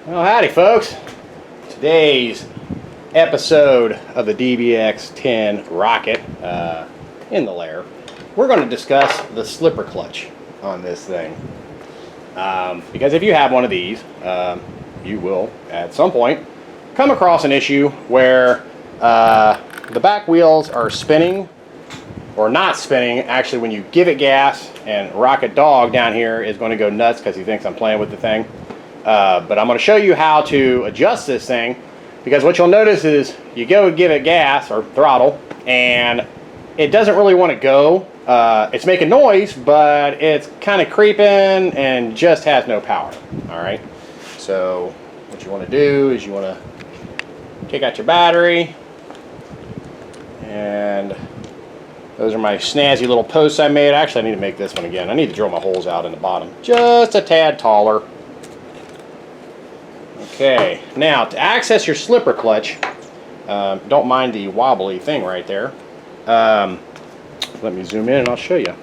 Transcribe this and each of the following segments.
Well, howdy folks. Today's episode of the DBX-10 Rocket in the lair, we're going to discuss the slipper clutch on this thing. Because if you have one of these, you will at some point come across an issue where the back wheels are spinning or not spinning actually when you give it gas, and Rocket Dog down here is going to go nuts because he thinks I'm playing with the thing. But I'm going to show you how to adjust this thing, because what you'll notice is you go give it gas or throttle and it doesn't really want to go. It's making noise, but it's kind of creeping and just has no power. Alright, so what you want to do is you want to take out your battery, and those are my snazzy little posts I made. Actually, I need to make this one again. I need to drill my holes out in the bottom just a tad taller. Okay, now to access your slipper clutch, don't mind the wobbly thing right there. Let me zoom in and I'll show you.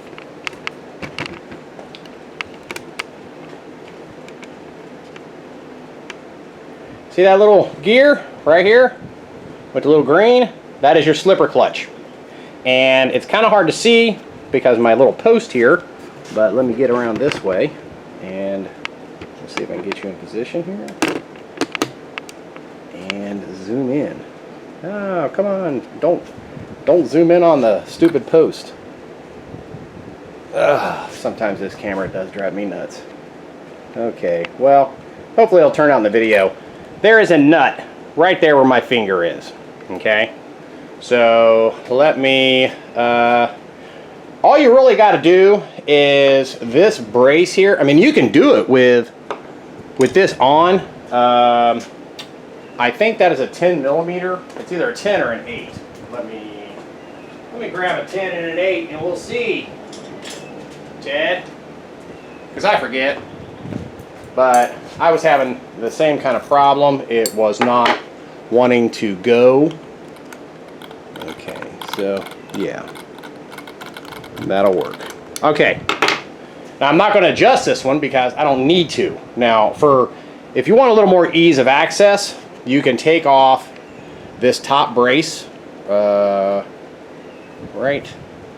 See that little gear right here with the little green? That is your slipper clutch. And it's kind of hard to see because of my little post here, but let me get around this way and let's see if I can get you in position here. And zoom in. Oh, come on. Don't zoom in on the stupid post. Ugh, sometimes this camera does drive me nuts. Okay, well, hopefully it'll turn out in the video. There is a nut right there where my finger is. Okay? So, let me... all you really got to do is this brace here. I mean, you can do it with this on. I think that is a 10 millimeter. It's either a 10 or an 8. Let me grab a 10 and an 8 and we'll see, Ted. Because I forget. But I was having the same kind of problem. It was not wanting to go. Okay, so yeah. That'll work. Okay. Now I'm not going to adjust this one because I don't need to. Now if you want a little more ease of access, you can take off this top brace, right.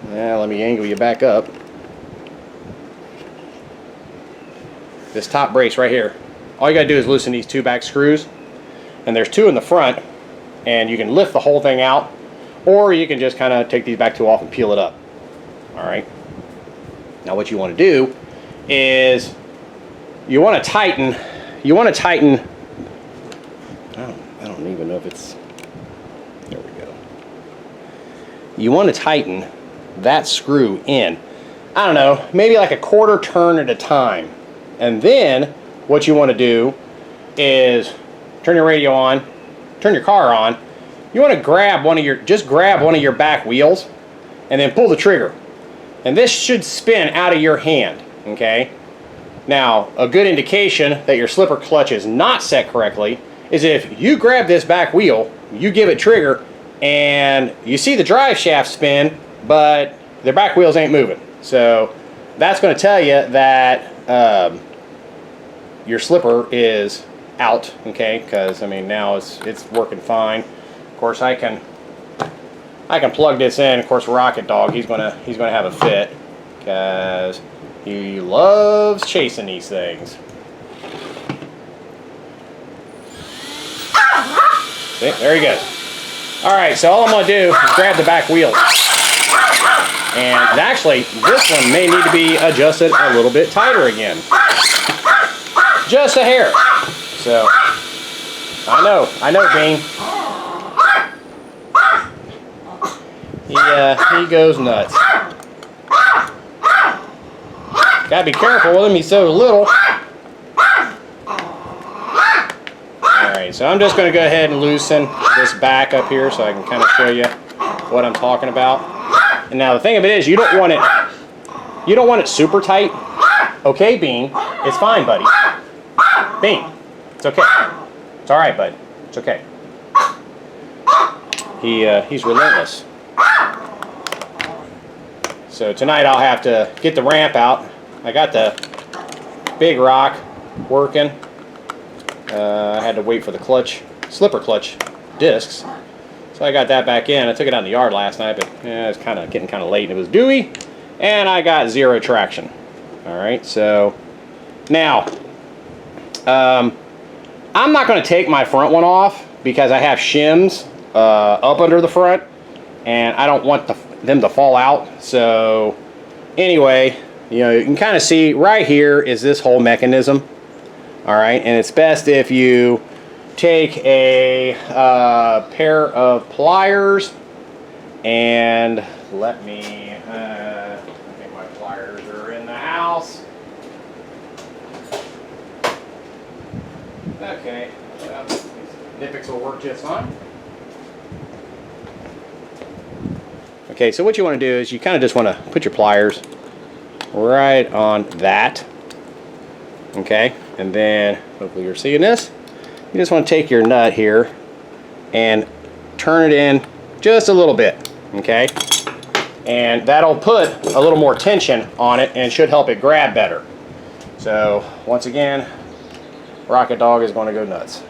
Now let me angle you back up. This top brace right here. All you gotta do is loosen these two back screws, and there's two in the front, and you can lift the whole thing out, or you can just kind of take these back two off and peel it up. All right. Now what you want to do is you want to tighten. I don't even know if it's, there we go. You want to tighten that screw in, I don't know, maybe like a quarter turn at a time. And then what you want to do is turn your radio on, turn your car on. You want to grab just grab one of your back wheels and then pull the trigger. And this should spin out of your hand, okay? Now, a good indication that your slipper clutch is not set correctly is if you grab this back wheel, you give it trigger, and you see the drive shaft spin, but the back wheels ain't moving. So that's going to tell you that your slipper is out, okay? Because I mean now it's working fine. Of course I can plug this in. Of course Rocket Dog, he's gonna have a fit because he loves chasing these things. See, there he goes. Alright, so all I'm going to do is grab the back wheel. And actually, this one may need to be adjusted a little bit tighter again. Just a hair. So, I know, Bean. He goes nuts. Gotta be careful with him, he's so little. Alright, so I'm just going to go ahead and loosen this back up here so I can kind of show you what I'm talking about. And now the thing of it is, you don't want it super tight. Okay, Bean, it's fine, buddy. Bean, it's okay. It's alright, bud. It's okay. He's relentless. So tonight I'll have to get the ramp out. I got the big rock working. I had to wait for the clutch, slipper clutch discs. So I got that back in. I took it out in the yard last night, but it's getting kind of late and it was dewy, and I got 0 traction. All right, so now I'm not going to take my front one off because I have shims up under the front, and I don't want them to fall out. So anyway, you know, you can kind of see right here is this whole mechanism. All right, and it's best if you take a pair of pliers and let me, I think my pliers are in the house. Okay, well, these Nippics will work just fine. Okay, so what you want to do is you kind of just want to put your pliers right on that. Okay, and then hopefully you're seeing this. You just want to take your nut here and turn it in just a little bit, okay? And that'll put a little more tension on it and should help it grab better. So once again, Rocket Dog is going to go nuts.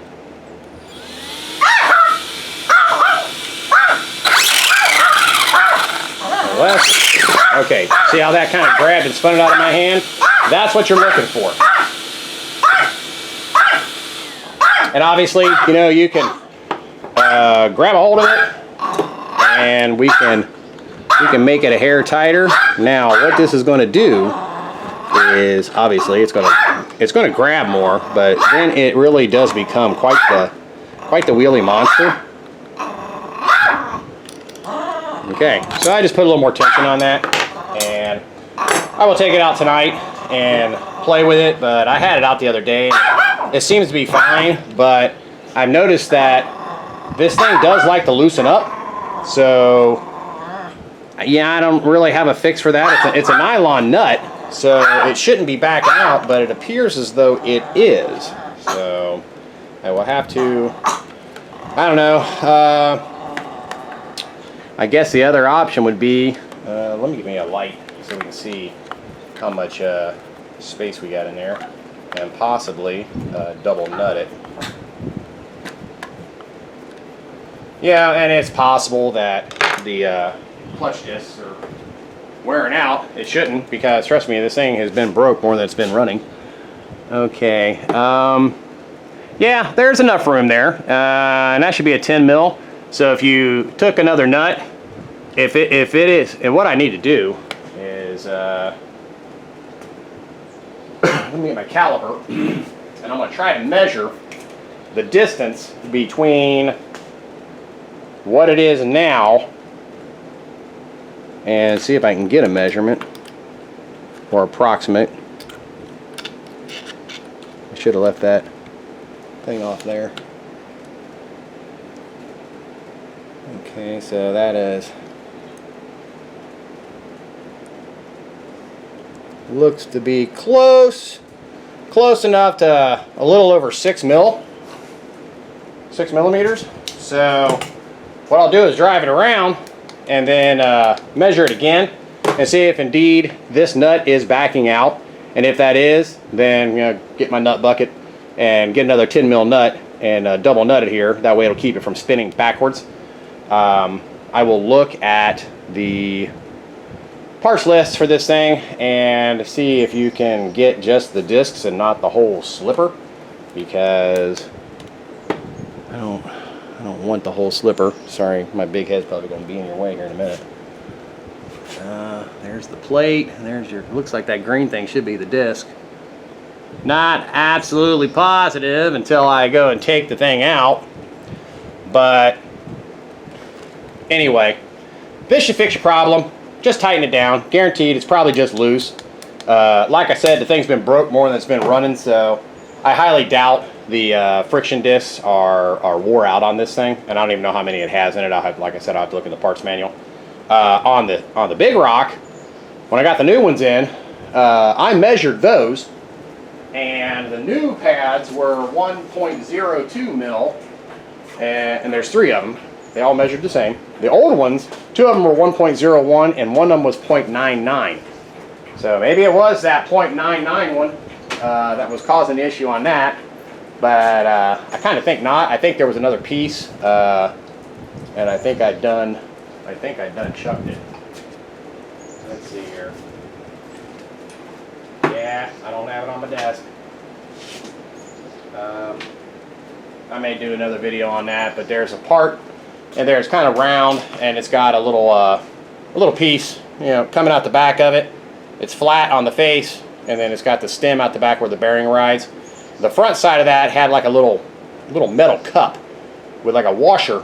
Okay, see how that kind of grabbed and spun it out of my hand? That's what you're looking for. And obviously, you know, you can grab a hold of it, and we can make it a hair tighter. Now, what this is going to do is obviously it's going to grab more, but then it really does become quite the wheelie monster. Okay, so I just put a little more tension on that, and I will take it out tonight and play with it. But I had it out the other day. It seems to be fine, but I've noticed that this thing does like to loosen up. So yeah, I don't really have a fix for that. It's a nylon nut, so it shouldn't be backing out, but it appears as though it is. So I will have to, I don't know, I guess the other option would be, let me give me a light so we can see how much space we got in there, and possibly double nut it. Yeah, and it's possible that the clutch discs are wearing out. It shouldn't, because trust me, this thing has been broke more than it's been running. Okay, yeah, there's enough room there, and that should be a 10 mil. So if you took another nut, if it is, and what I need to do is, let me get my caliper, and I'm going to try to measure the distance between what it is now and see if I can get a measurement or approximate. I should have left that thing off there. Okay, so that is, looks to be close enough to a little over 6 millimeters. So what I'll do is drive it around and then measure it again and see if indeed this nut is backing out. And if that is, then, you know, get my nut bucket and get another 10 mil nut and double nut it here. That way it'll keep it from spinning backwards. I will look at the parts list for this thing and see if you can get just the discs and not the whole slipper, because I don't want the whole slipper. Sorry, my big head's probably going to be in your way here in a minute. There's the plate, and there's your, looks like that green thing should be the disc. Not absolutely positive until I go and take the thing out, but anyway, this should fix your problem. Just tighten it down. Guaranteed, it's probably just loose. Like I said, the thing's been broke more than it's been running, so I highly doubt the friction discs are wore out on this thing, and I don't even know how many it has in it. Like I said, I'll have to look in the parts manual. On the Big Rock, when I got the new ones in, I measured those, and the new pads were 1.02 mil, and there's 3 of them. They all measured the same. The old ones, 2 of them were 1.01 and 1 of them was 0.99. So maybe it was that 0.99 one that was causing the issue on that. but I kind of think not. I think there was another piece, and I think I'd done chucked it. Let's see here. Yeah, I don't have it on my desk. I may do another video on that, but there's a part, and there's kind of round, and it's got a little piece, you know, coming out the back of it. It's flat on the face, and then it's got the stem out the back where the bearing rides. The front side of that had like a little metal cup with like a washer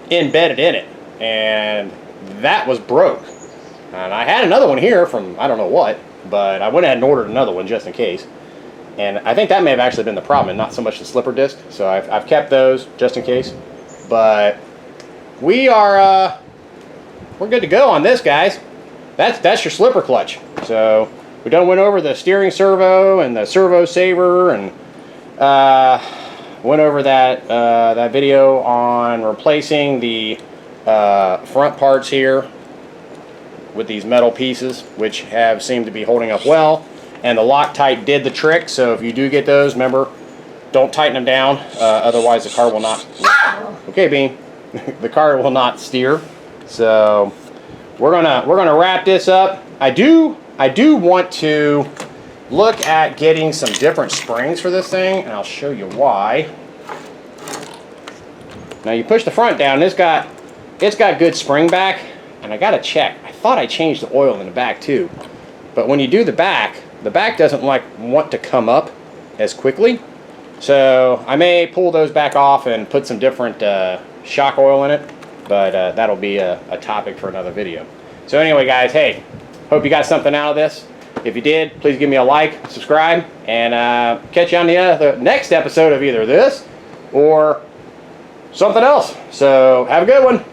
embedded in it, and that was broke. And I had another one here from I don't know what, but I went ahead and ordered another one just in case. And I think that may have actually been the problem, and not so much the slipper disc. So I've kept those just in case. But we're good to go on this, guys. That's your slipper clutch. So we done went over the steering servo and the servo saver, and went over that video on replacing the front parts here with these metal pieces, which have seemed to be holding up well. And the Loctite did the trick, so if you do get those, remember, don't tighten them down, otherwise the car will not, okay Bean, the car will not steer. So we're gonna wrap this up. I do want to look at getting some different springs for this thing, and I'll show you why. Now you push the front down, and it's got good spring back, and I gotta check. I thought I changed the oil in the back too, but when you do the back doesn't want to come up as quickly. So I may pull those back off and put some different shock oil in it, but that'll be a topic for another video. So anyway, guys, hey, hope you got something out of this. If you did, please give me a like, subscribe, and catch you on the next episode of either this or something else. So have a good one.